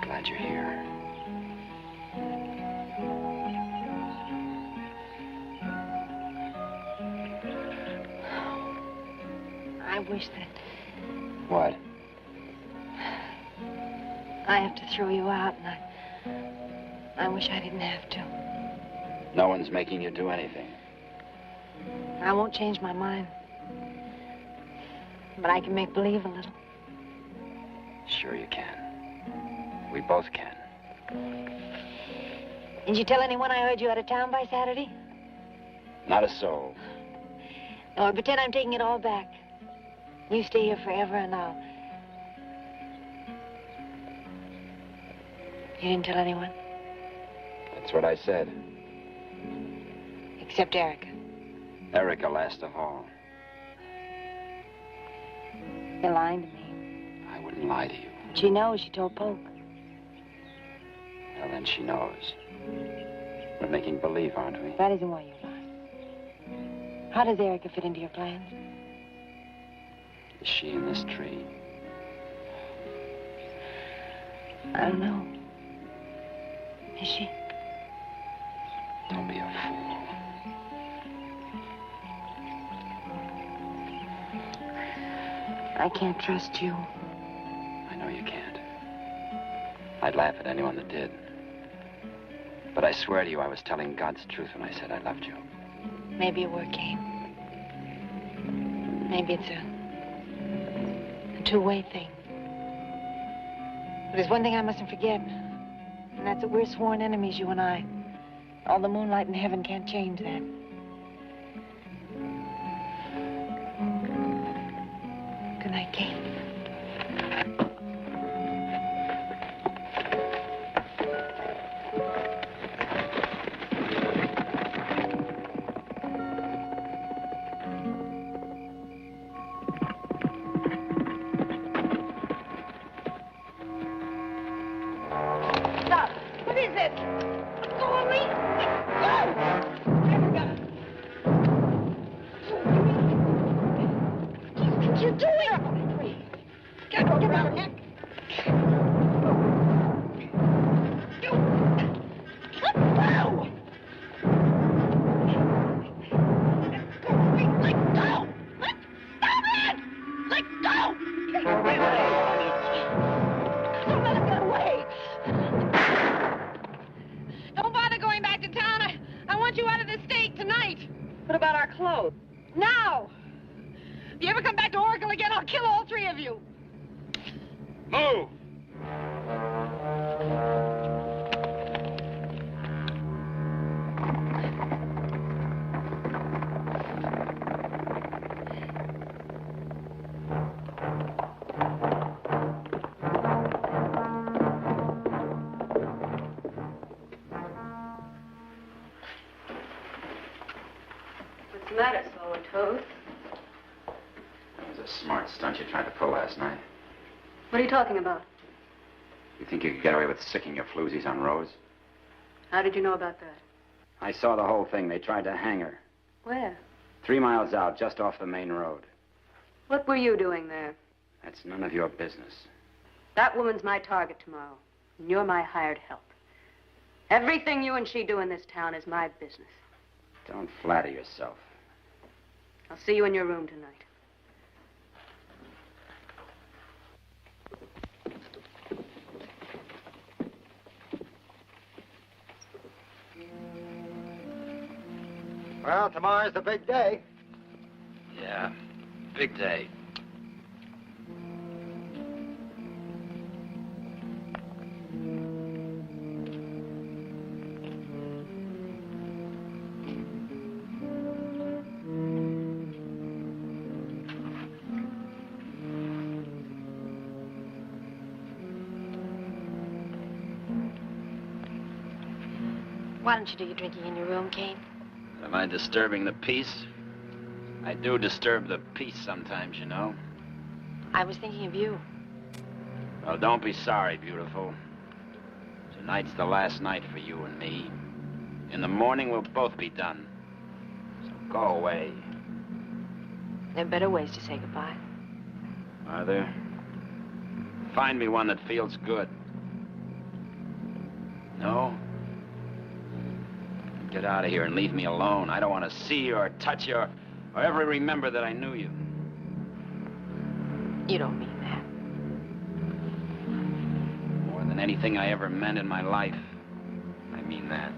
Glad you're here. I wish that What? I have to throw you out, and I wish I didn't have to. No one's making you do anything. I won't change my mind. But I can make believe a little. Sure you can. We both can. Did you tell anyone I heard you out of town by Saturday? Not a soul. No, pretend I'm taking it all back. You stay here forever and I'll... You didn't tell anyone? That's what I said. Except Erica. Erica last of all. You're lying to me. I wouldn't lie to you. She knows. She told Polk. Well, then she knows. We're making believe, aren't we? That isn't why you lie. How does Erica fit into your plans? Is she in this tree? I don't know. Is she? Don't be a fool. I can't trust you. I know you can't. I'd laugh at anyone that did. But I swear to you, I was telling God's truth when I said I loved you. Maybe a word came. Maybe it's a two-way thing. But there's one thing I mustn't forget. And that's that we're sworn enemies, you and I. All the moonlight in heaven can't change that. Good night, Kate. Stop. What is it? Let go of me. Let go. Erica. What are you doing? Get around here. Let go. Let go. Stop it. Let go. Don't let him get away. Don't bother going back to town. I want you out of this state tonight. What about our clothes? Now. If you ever come back to Oracle again, I'll kill all three of you. Move! What's the matter, Swallow Toad? That was a smart stunt you tried to pull last night. What are you talking about? You think you could get away with sicking your floozies on Rose? How did you know about that? I saw the whole thing. They tried to hang her. Where? 3 miles out, just off the main road. What were you doing there? That's none of your business. That woman's my target tomorrow, and you're my hired help. Everything you and she do in this town is my business. Don't flatter yourself. I'll see you in your room tonight. Well, tomorrow's the big day. Yeah, big day. Why don't you do your drinking in your room, Kane? Am I disturbing the peace? I do disturb the peace sometimes, you know. I was thinking of you. Well, don't be sorry, beautiful. Tonight's the last night for you and me. In the morning, we'll both be done. So go away. There are better ways to say goodbye. Are there? Find me one that feels good. No? Get out of here and leave me alone. I don't want to see you or touch you or ever remember that I knew you. You don't mean that. More than anything I ever meant in my life. I mean that.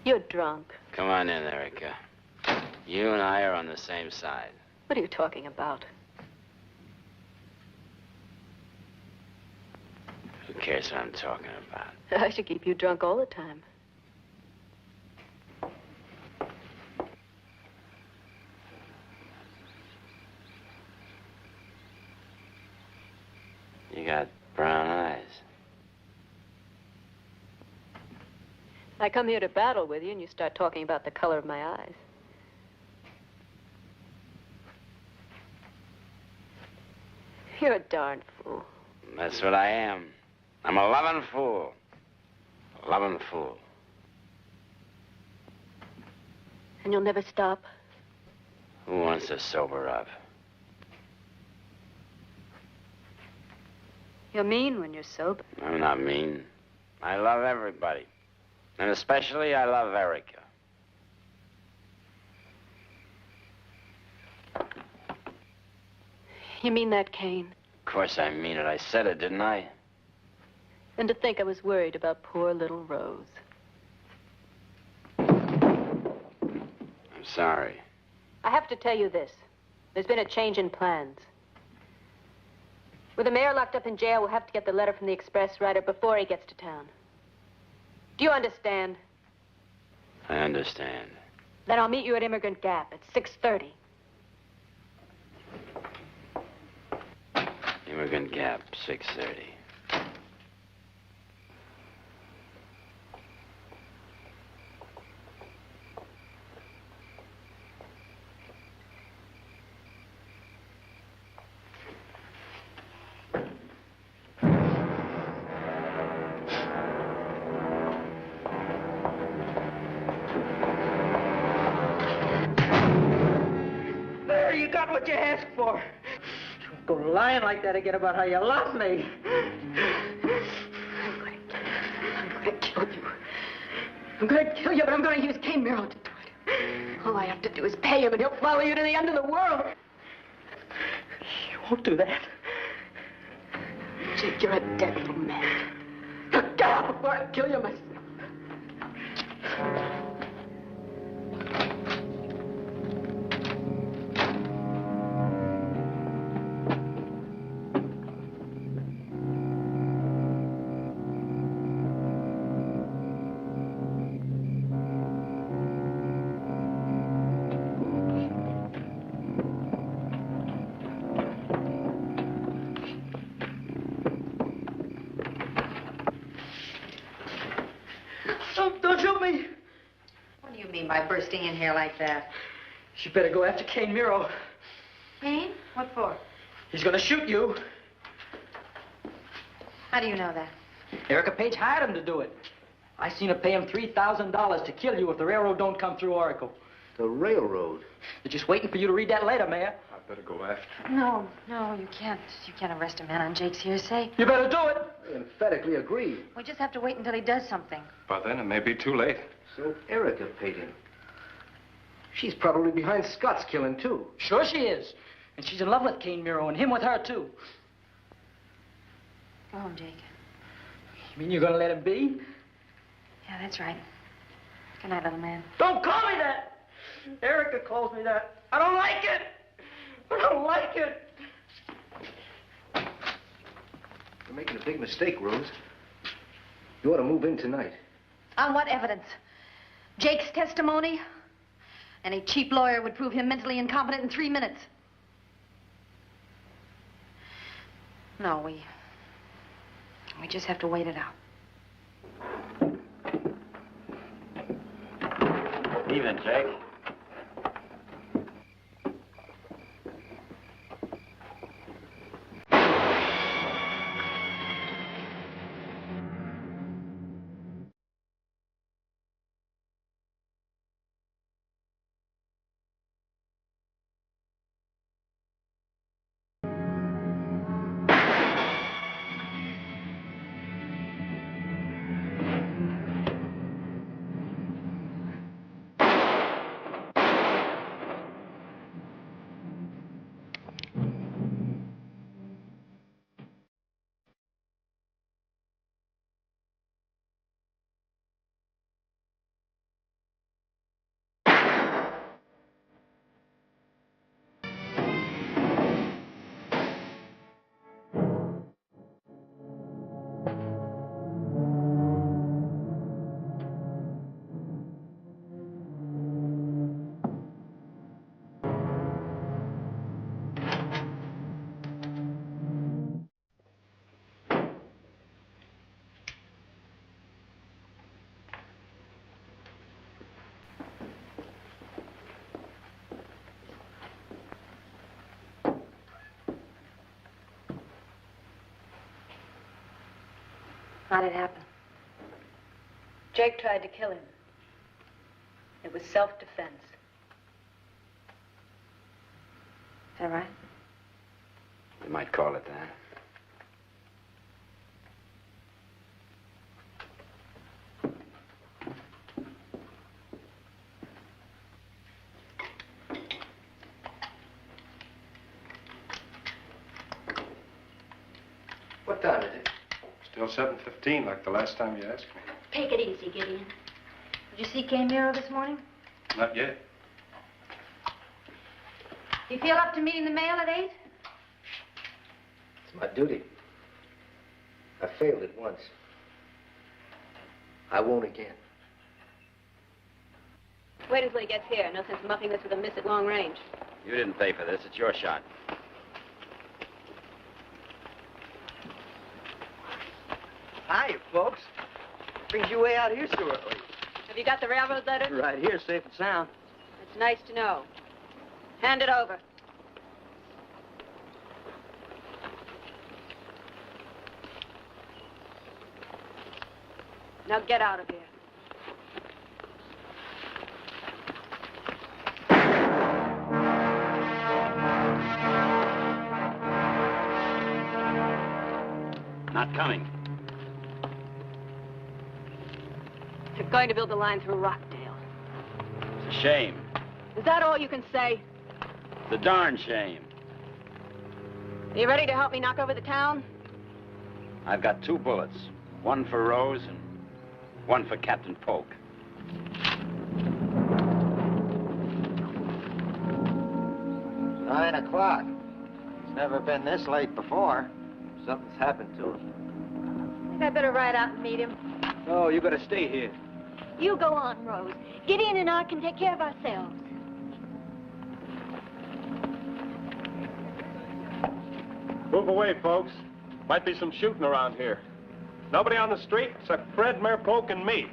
You're drunk. Come on in, Erica. You and I are on the same side. What are you talking about? Who cares what I'm talking about? I should keep you drunk all the time. You got brown eyes. I come here to battle with you, and you start talking about the color of my eyes. You're a darn fool. That's what I am. I'm a loving fool. A loving fool. And you'll never stop? Who wants to sober up? You're mean when you're sober. I'm not mean. I love everybody. And especially, I love Erica. You mean that, Kane? Of course I mean it. I said it, didn't I? And to think I was worried about poor little Rose. I'm sorry. I have to tell you this. There's been a change in plans. With the mayor locked up in jail, we'll have to get the letter from the express writer before he gets to town. Do you understand? I understand. Then I'll meet you at Immigrant Gap at 6:30. Immigrant Gap, 6:30. There, you got what you asked for. Don't go lying like that again about how you love me. I'm gonna kill you. I'm gonna kill you, but I'm gonna use Kane Merrill to do it. All I have to do is pay him, and he'll follow you to the end of the world. You won't do that. Jake, you're a dead little man. Now get out before I kill you myself. Don't shoot me. What do you mean by bursting in here like that? You better go after Kane Miro. Kane? What for? He's gonna shoot you. How do you know that? Erica Page hired him to do it. I seen her pay him $3,000 to kill you if the railroad don't come through Oracle. The railroad? They're just waiting for you to read that letter, Mayor. I better go after. No, you can't. You can't arrest a man on Jake's hearsay. You better do it. I emphatically agree. We just have to wait until he does something. By then, it may be too late. So Erica paid him. She's probably behind Scott's killing, too. Sure she is. And she's in love with Kane Miro, and him with her, too. Go home, Jake. You mean you're gonna let him be? Yeah, that's right. Good night, little man. Don't call me that! Erica calls me that. I don't like it! I don't like it! You're making a big mistake, Rose. You ought to move in tonight. On what evidence? Jake's testimony? Any cheap lawyer would prove him mentally incompetent in 3 minutes. No, we just have to wait it out. Evening, Jake. How'd it happen? Jake tried to kill him. It was self-defense. Is that right? You might call it that. What time is it? Still 7:15, like the last time you asked me. Take it easy, Gideon. Did you see Kane Miro this morning? Not yet. You feel up to meeting the mail at 8? It's my duty. I failed it once. I won't again. Wait until he gets here. No sense muffing this with a miss at long range. You didn't pay for this. It's your shot. Hiya, folks. Brings you way out here so early. Have you got the railroad letter? Right here, safe and sound. It's nice to know. Hand it over. Now get out of here. Not coming. They're going to build the line through Rockdale. It's a shame. Is that all you can say? It's a darn shame. Are you ready to help me knock over the town? I've got 2 bullets. One for Rose and one for Captain Polk. 9 o'clock. It's never been this late before. Something's happened to him. I think I better ride out and meet him. No, you gotta stay here. You go on, Rose. Gideon and I can take care of ourselves. Move away, folks. Might be some shooting around here. Nobody on the street except Fred, Mayor Polk, and me.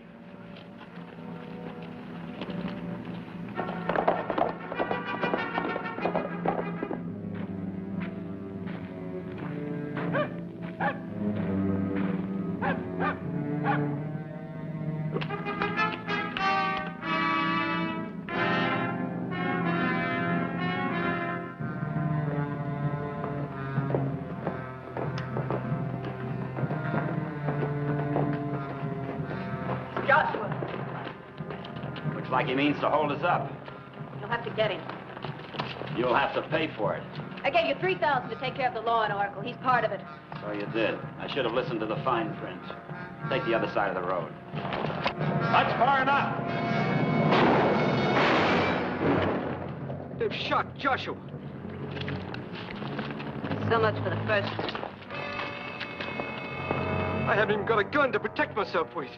Like he means to hold us up. You'll have to get him. You'll have to pay for it. I gave you $3,000 to take care of the law in Oracle. He's part of it. So you did. I should have listened to the fine print. Take the other side of the road. That's far enough. They've shot Joshua. So much for the first. I haven't even got a gun to protect myself with.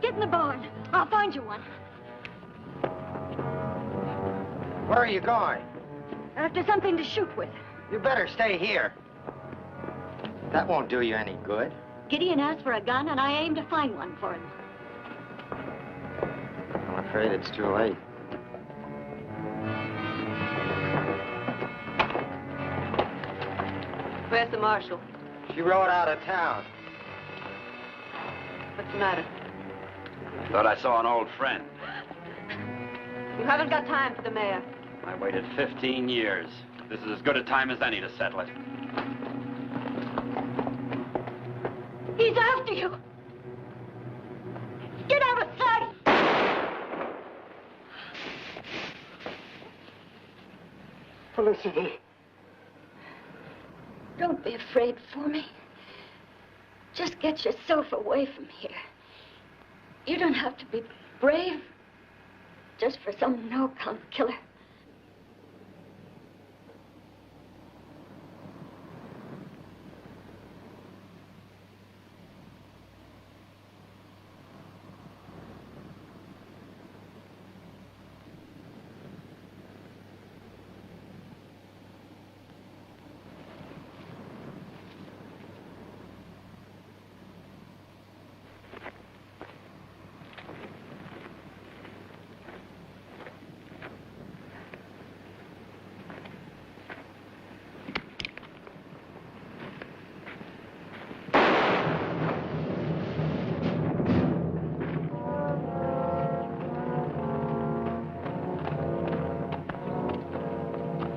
Get in the barn. I'll find you one. Where are you going? After something to shoot with. You better stay here. That won't do you any good. Gideon asked for a gun, and I aim to find one for him. I'm afraid it's too late. Where's the marshal? She rode out of town. What's the matter? Thought I saw an old friend. You haven't got time for the mayor. I waited 15 years. This is as good a time as any to settle it. He's after you. Get out of sight. Felicity. Don't be afraid for me. Just get yourself away from here. You don't have to be brave just for some no-count killer.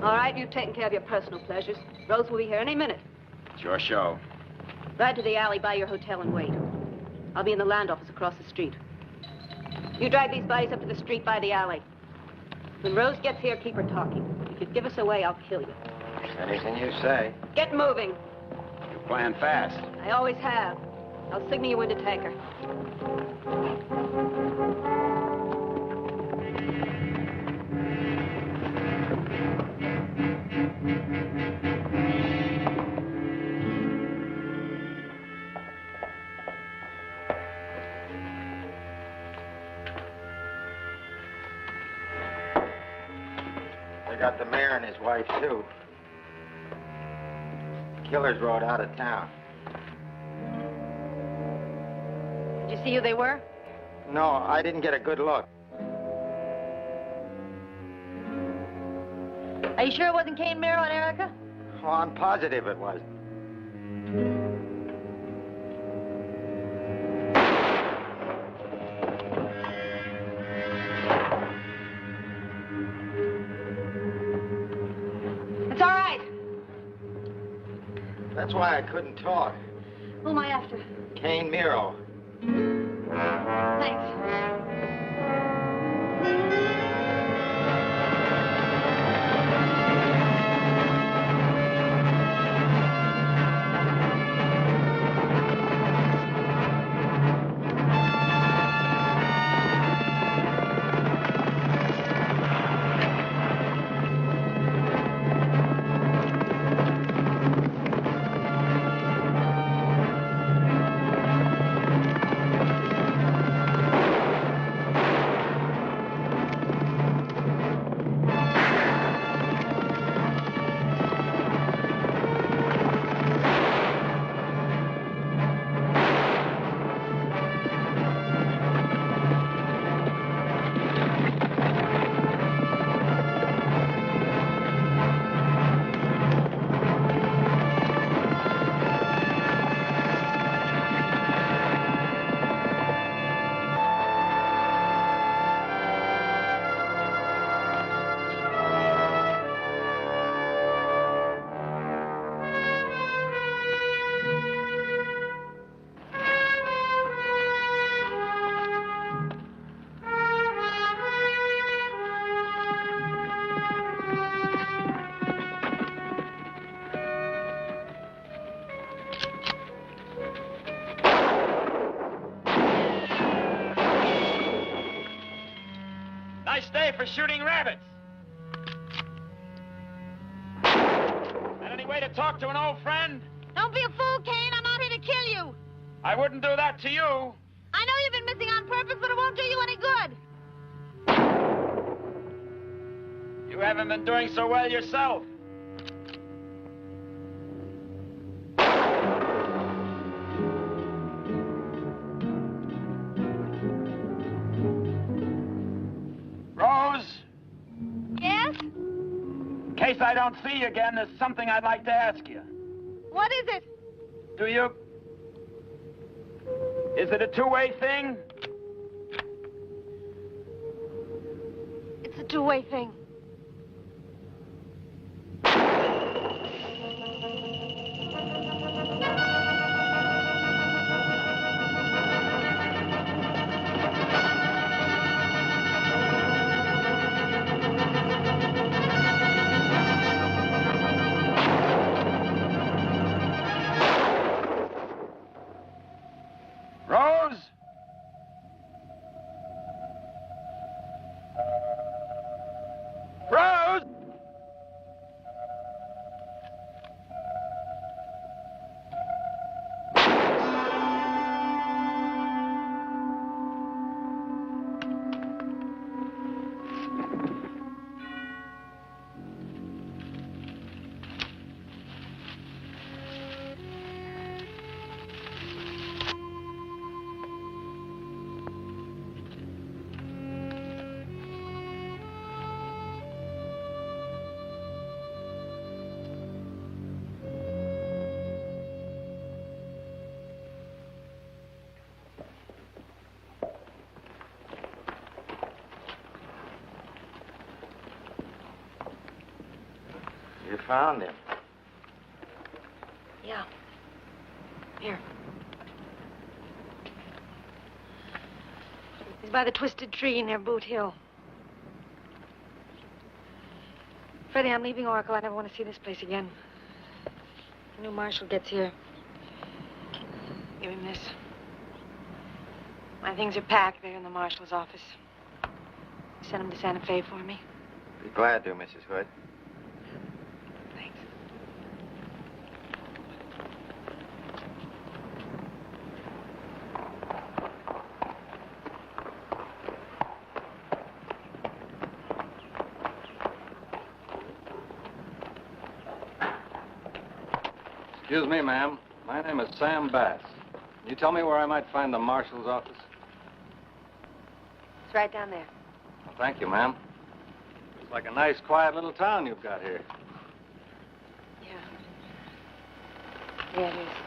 All right, you've taken care of your personal pleasures. Rose will be here any minute. It's your show. Ride to the alley by your hotel and wait. I'll be in the land office across the street. You drag these bodies up to the street by the alley. When Rose gets here, keep her talking. If you give us away, I'll kill you. Anything you say. Get moving. You plan fast. I always have. I'll signal you when to take her. got the mayor and his wife, too. Killers rode out of town. Did you see who they were? No, I didn't get a good look. Are you sure it wasn't Kane, Miro, and Erica? Oh, I'm positive it was. It's all right. That's why I couldn't talk. Who am I after? Kane Miro. Thanks. Nice day for shooting rabbits. Got any way to talk to an old friend? Don't be a fool, Kane. I'm out here to kill you. I wouldn't do that to you. I know you've been missing on purpose, but it won't do you any good. You haven't been doing so well yourself. Rose? Yes? In case I don't see you again, there's something I'd like to ask you. What is it? Do you... Is it a two-way thing? It's a two-way thing. Rose? Rose? You found him. Yeah. Here. He's by the twisted tree near Boot Hill. Freddie, I'm leaving Oracle. I never want to see this place again. The new marshal gets here. Give him this. My things are packed. They're in the marshal's office. Send him to Santa Fe for me. Be glad to, Mrs. Hood. Thanks. Excuse me, ma'am. My name is Sam Bass. Can you tell me where I might find the marshal's office? It's right down there. Well, thank you, ma'am. It's like a nice, quiet little town you've got here. Yeah, it is.